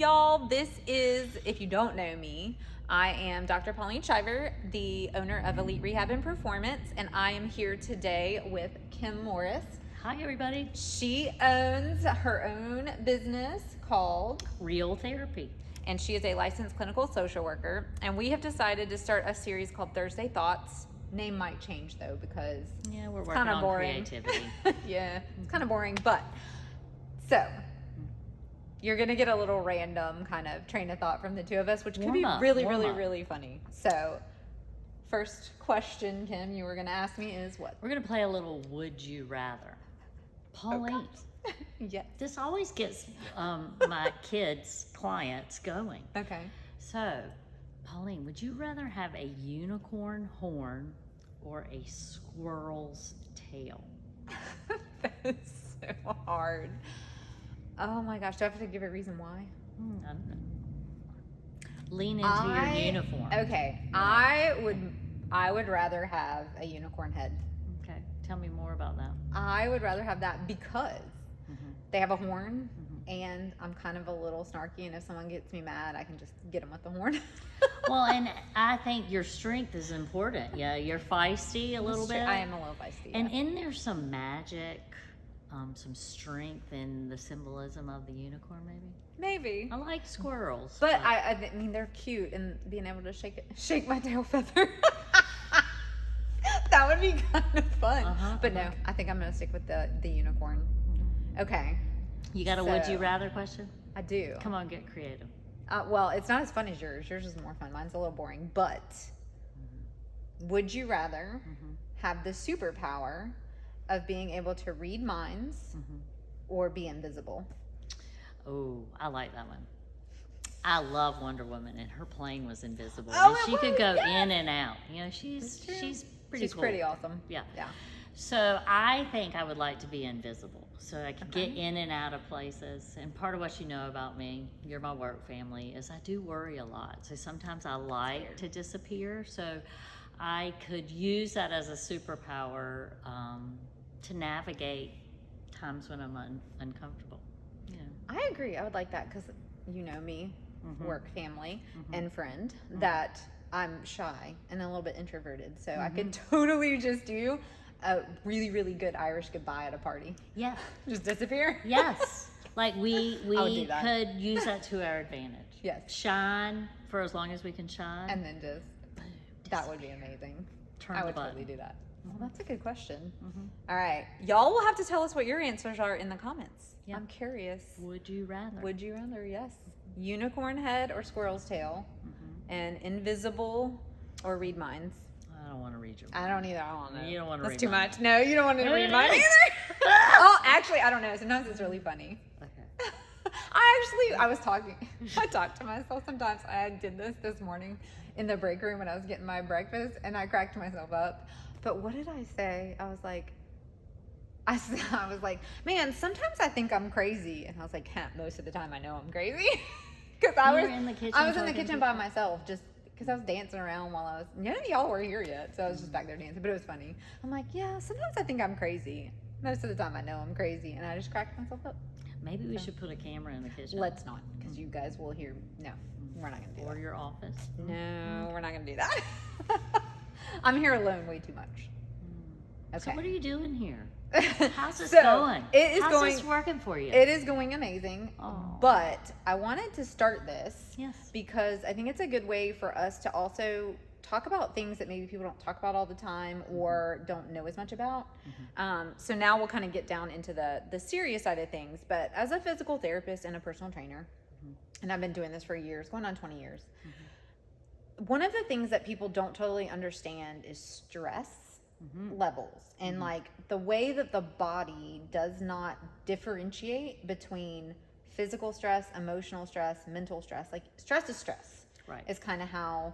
y'all. This is, if you don't know me, I am Dr. Pauline Shiver, the owner of Elite Rehab and Performance, and I am here today with Kim Morris. Hi, everybody. She owns her own business called Real Therapy. And she is a licensed clinical social worker. And we have decided to start a series called Thursday Thoughts. Name might change though, because we're it's working kind of on boring. creativity. Yeah, it's kind of boring. But so you're gonna get a little random kind of train of thought from the two of us, which could be really funny. So first question, Kim, you were gonna ask me is what? We're going to play a little Would You Rather. Pauline, Yes. this always gets my kids' clients going. Okay. So, Pauline, would you rather have a unicorn horn or a squirrel's tail? That is so hard. Oh my gosh, do I have to give a reason why? I don't know. Lean into your uniform. Okay, Yeah. I would rather have a unicorn head. Okay, tell me more about that. I would rather have that because they have a horn, and I'm kind of a little snarky, and if someone gets me mad, I can just get them with the horn. Well, and I think your strength is important. Yeah, you're feisty a little bit. I am a little feisty. And isn't there some magic, some strength in the symbolism of the unicorn, maybe? Maybe. I like squirrels. But I mean, they're cute, and being able to shake my tail feather. That would be kind of fun. But no, I think I'm going to stick with the unicorn. Okay. You got a would you rather question? I do. Come on, get creative. Well, it's not as fun as yours. Yours is more fun. Mine's a little boring. But would you rather have the superpower of being able to read minds or be invisible? Oh, I like that one. I love Wonder Woman, and her plane was invisible. Oh, and she could go in and out. You know, she's pretty cool. Pretty awesome. Yeah. Yeah. So I think I would like to be invisible, so I could get in and out of places. And part of what you know about me, you're my work family, is I do worry a lot. So sometimes I like to disappear. So I could use that as a superpower to navigate times when I'm uncomfortable. Yeah. I agree. I would like that because you know me, work family, and friend, that I'm shy and a little bit introverted. So I could totally just do a really good Irish goodbye at a party. Yeah. Just disappear. Yes. Like we that. could use that to our advantage. Yes. Shine for as long as we can shine. And then just, that would be amazing. I would totally do that. Well, that's a good question. All right. Y'all will have to tell us what your answers are in the comments. Yep. I'm curious. Would you rather? Would you rather? Yes. Unicorn head or squirrel's tail? And invisible or read minds? I don't want to read your I don't either. I don't know. You don't want to read That's too mine. much. No, you don't want to read mine either. Oh, actually, I don't know. Sometimes it's really funny. Okay. I talk to myself sometimes. I did this morning in the break room when I was getting my breakfast, and I cracked myself up. But what did I say? I was like, man, sometimes I think I'm crazy. And I was like, most of the time I know I'm crazy. Because I was in the kitchen by myself, just because I was dancing around while I was, none of y'all were here yet, so I was just back there dancing, but it was funny. I'm like, yeah, sometimes I think I'm crazy. Most of the time I know I'm crazy, and I just cracked myself up. Maybe we should put a camera in the kitchen. Let's not, because you guys will hear, no, we're not going to do that. Or your office. No, we're not going to do that. I'm here alone way too much. Okay. So what are you doing here? How's this So, going? How's this working for you? It is going amazing, but I wanted to start this Yes. because I think it's a good way for us to also talk about things that maybe people don't talk about all the time or don't know as much about. So now we'll kind of get down into the serious side of things. But as a physical therapist and a personal trainer, and I've been doing this for years, going on 20 years, one of the things that people don't totally understand is stress levels and like the way that the body does not differentiate between physical stress, emotional stress, mental stress. Like stress is stress. Right. It's kind of how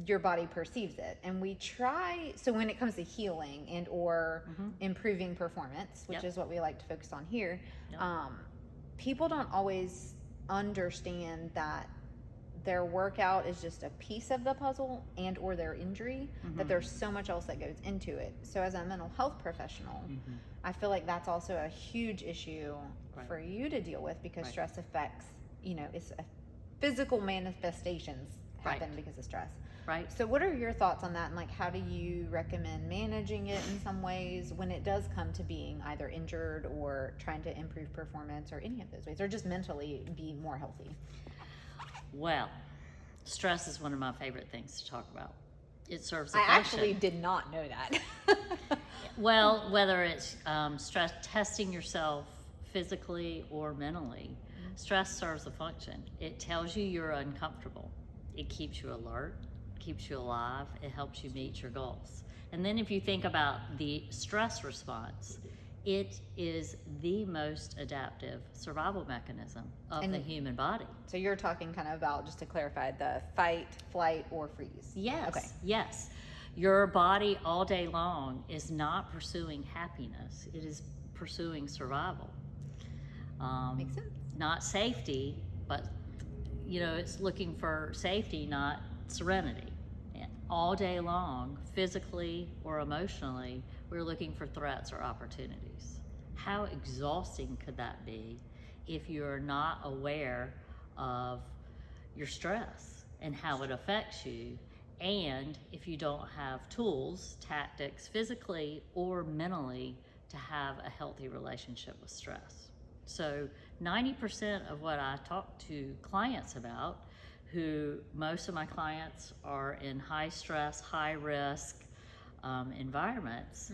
your body perceives it. And we try, so when it comes to healing and or improving performance, which is what we like to focus on here, people don't always understand that their workout is just a piece of the puzzle and or their injury, that there's so much else that goes into it. So as a mental health professional, I feel like that's also a huge issue for you to deal with because stress affects, you know, it's physical manifestations happen Right. because of stress. Right. So what are your thoughts on that, and like how do you recommend managing it in some ways when it does come to being either injured or trying to improve performance or any of those ways, or just mentally be more healthy? Well, stress is one of my favorite things to talk about. It serves a I function. actually did not know that. Well, whether it's stress, testing yourself physically or mentally, stress serves a function. It tells you you're uncomfortable. It keeps you alert, keeps you alive. It helps you meet your goals. And then if you think about the stress response, it is the most adaptive survival mechanism of the human body. So you're talking kind of about, just to clarify, the fight, flight, or freeze. Yes. Okay. Yes. Your body all day long is not pursuing happiness. It is pursuing survival. Makes sense. Not safety, but it's looking for safety, not serenity. And all day long, physically or emotionally, we're looking for threats or opportunities. How exhausting could that be if you're not aware of your stress and how it affects you, and if you don't have tools, tactics, physically or mentally, to have a healthy relationship with stress? So 90% of what I talk to clients about, who most of my clients are in high stress, high risk environments,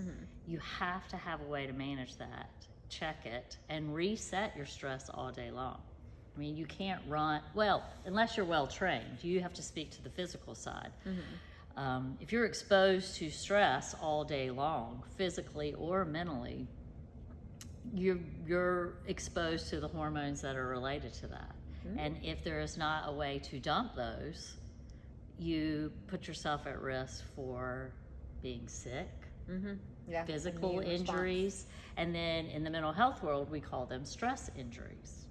you have to have a way to manage that, check it, and reset your stress all day long. I mean, you can't run, well, unless you're well trained. You have to speak to the physical side. If you're exposed to stress all day long, physically or mentally, you're exposed to the hormones that are related to that. And if there is not a way to dump those, you put yourself at risk for being sick, Yeah. physical Immune injuries, response. and then in the mental health world, we call them stress injuries.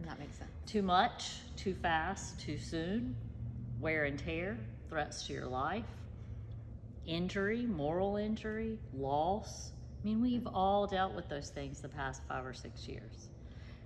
That makes sense. Too much, too fast, too soon, wear and tear, threats to your life, injury, moral injury, loss. I mean, we've all dealt with those things the past 5 or 6 years.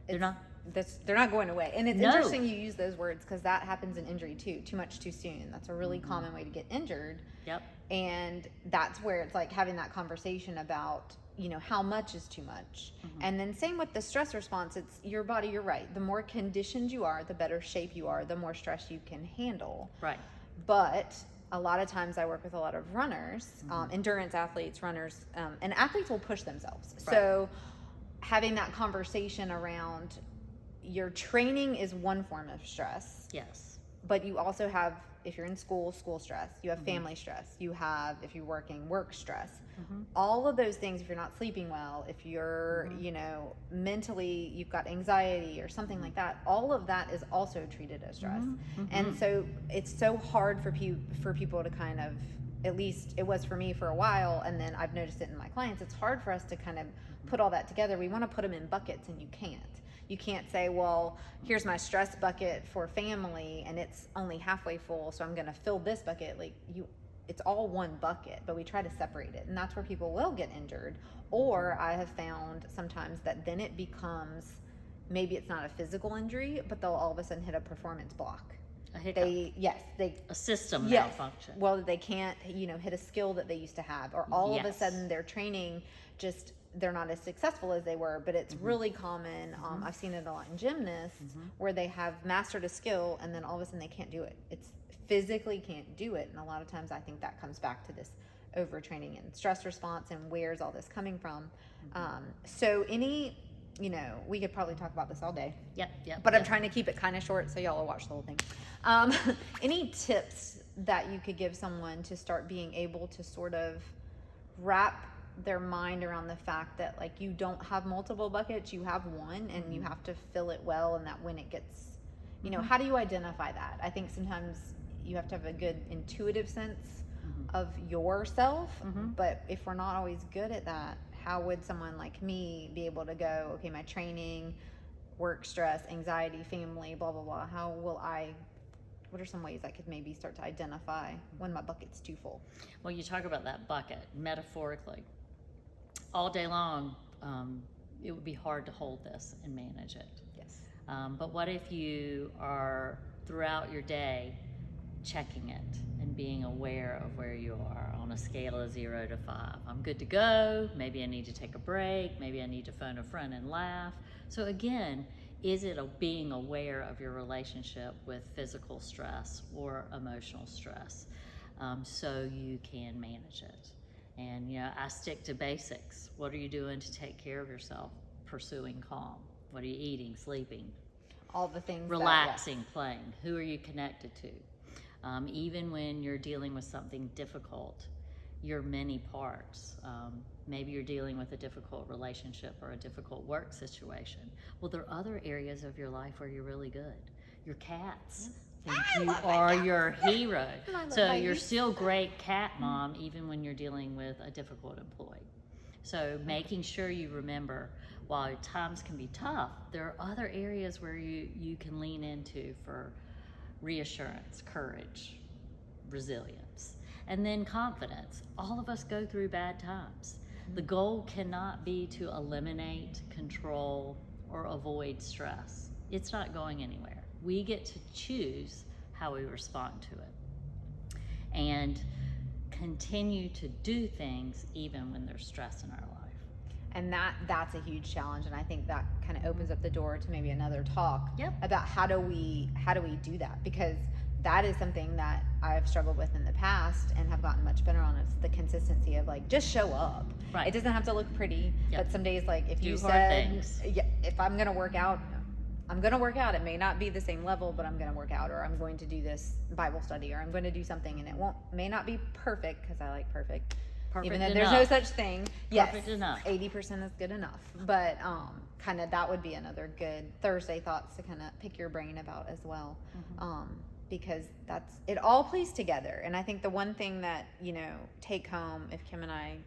They're not going away. And it's No. interesting you use those words, because that happens in injury too. Too much, too soon. That's a really common way to get injured. Yep. And that's where it's like having that conversation about, how much is too much. And then same with the stress response. It's your body, you're right. The more conditioned you are, the better shape you are, the more stress you can handle. Right. But a lot of times I work with a lot of runners, endurance athletes, runners, and athletes will push themselves. Right. So having that conversation around your training is one form of stress. Yes. But you also have, if you're in school stress, you have family stress, you have, if you're working, work stress. All of those things, if you're not sleeping well, if you're, mentally, you've got anxiety or something like that, all of that is also treated as stress. And so it's so hard for people to kind of, at least it was for me for a while, and then I've noticed it in my clients, it's hard for us to kind of put all that together. We want to put them in buckets, and you can't. You can't say, well, here's my stress bucket for family and it's only halfway full, so I'm going to fill this bucket. It's all one bucket, but we try to separate it. And that's where people will get injured. Or I have found sometimes that then it becomes, maybe it's not a physical injury, but they'll all of a sudden hit a performance block. A hiccup. A system yes, malfunction. Well, they can't, hit a skill that they used to have, or all of a sudden their training just, they're not as successful as they were. But it's really common. I've seen it a lot in gymnasts where they have mastered a skill and then all of a sudden they can't do it. It's physically can't do it. And a lot of times I think that comes back to this overtraining and stress response, and where's all this coming from. So we could probably talk about this all day. Yep. But I'm trying to keep it kind of short so y'all will watch the whole thing. Any tips that you could give someone to start being able to sort of wrap their mind around the fact that you don't have multiple buckets, you have one, and you have to fill it well, and that when it gets, how do you identify that? I think sometimes you have to have a good intuitive sense of yourself, but if we're not always good at that, how would someone like me be able to go, okay, my training, work stress, anxiety, family, blah, blah, blah, what are some ways I could maybe start to identify when my bucket's too full? Well, you talk about that bucket metaphorically. All day long, it would be hard to hold this and manage it. Yes. But what if you are throughout your day checking it and being aware of where you are on a scale of 0 to 5? I'm good to go. Maybe I need to take a break. Maybe I need to phone a friend and laugh. So again, is it being aware of your relationship with physical stress or emotional stress, so you can manage it? And I stick to basics. What are you doing to take care of yourself? Pursuing calm. What are you eating, sleeping? All the things. Relaxing, playing. Who are you connected to? Even when you're dealing with something difficult, your many parts. Maybe you're dealing with a difficult relationship or a difficult work situation. Well, there are other areas of your life where you're really good. Your cats think you are your hero. So you're still great cat mom even when you're dealing with a difficult employee. So making sure you remember, while times can be tough, there are other areas where you can lean into for reassurance, courage, resilience, and then confidence. All of us go through bad times. The goal cannot be to eliminate, control, or avoid stress. It's not going anywhere. We get to choose how we respond to it and continue to do things even when there's stress in our life. And that's a huge challenge, and I think that kind of opens up the door to maybe another talk about how do we do that, because that is something that I've struggled with in the past and have gotten much better on. It's the consistency of like, just show up. Right. It doesn't have to look pretty, but some days, like if you hard said, things. if I'm gonna work out, I'm gonna work out. It may not be the same level, but I'm gonna work out, or I'm going to do this Bible study, or I'm going to do something, and it may not be perfect, because I like perfect. Even though there's no such thing. Perfect enough. 80% is good enough. But kind of that would be another good Thursday thoughts to kind of pick your brain about as well. Because it all plays together. And I think the one thing that, take home, if Kim and I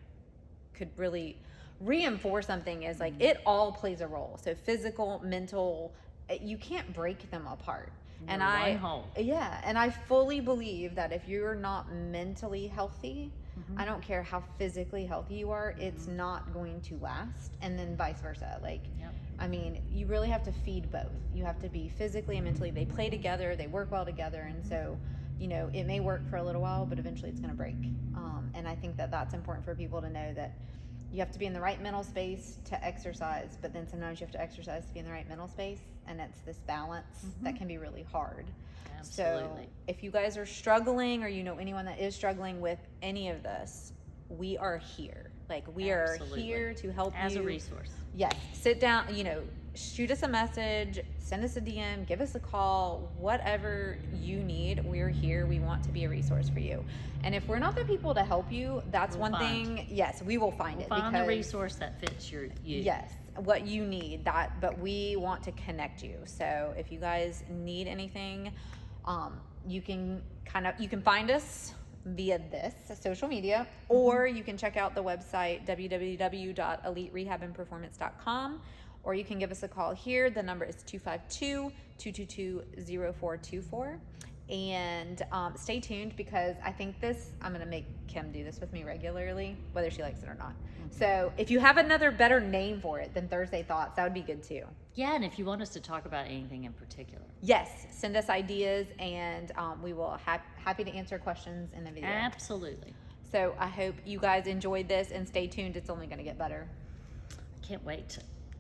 could really reinforce something, is like it all plays a role. So physical, mental, you can't break them apart. And I fully believe that if you're not mentally healthy, I don't care how physically healthy you are, it's not going to last. And then vice versa. I mean, you really have to feed both. You have to be physically and mentally. They play together, they work well together. And so, it may work for a little while, but eventually it's going to break. And I think that that's important for people to know, that you have to be in the right mental space to exercise, but then sometimes you have to exercise to be in the right mental space. And it's this balance that can be really hard. Absolutely. So if you guys are struggling, or anyone that is struggling with any of this, we are here. We are here to help you. As a resource. Yes. Sit down, shoot us a message, send us a DM, give us a call, whatever you need, we're here. We want to be a resource for you. And if we're not the people to help you, that's one thing. Yes, we will find it. Find the resource that fits you. Yes, what you need, but we want to connect you. So if you guys need anything, you can find us via this social media, or you can check out the website www.eliterehabandperformance.com, or you can give us a call here. The number is 252-222-0424. And stay tuned, because I think I'm going to make Kim do this with me regularly, whether she likes it or not. So if you have another better name for it than Thursday Thoughts, that would be good too. Yeah, and if you want us to talk about anything in particular. Yes, send us ideas, and we will happy to answer questions in the video. Absolutely. So I hope you guys enjoyed this, and stay tuned. It's only going to get better. I can't wait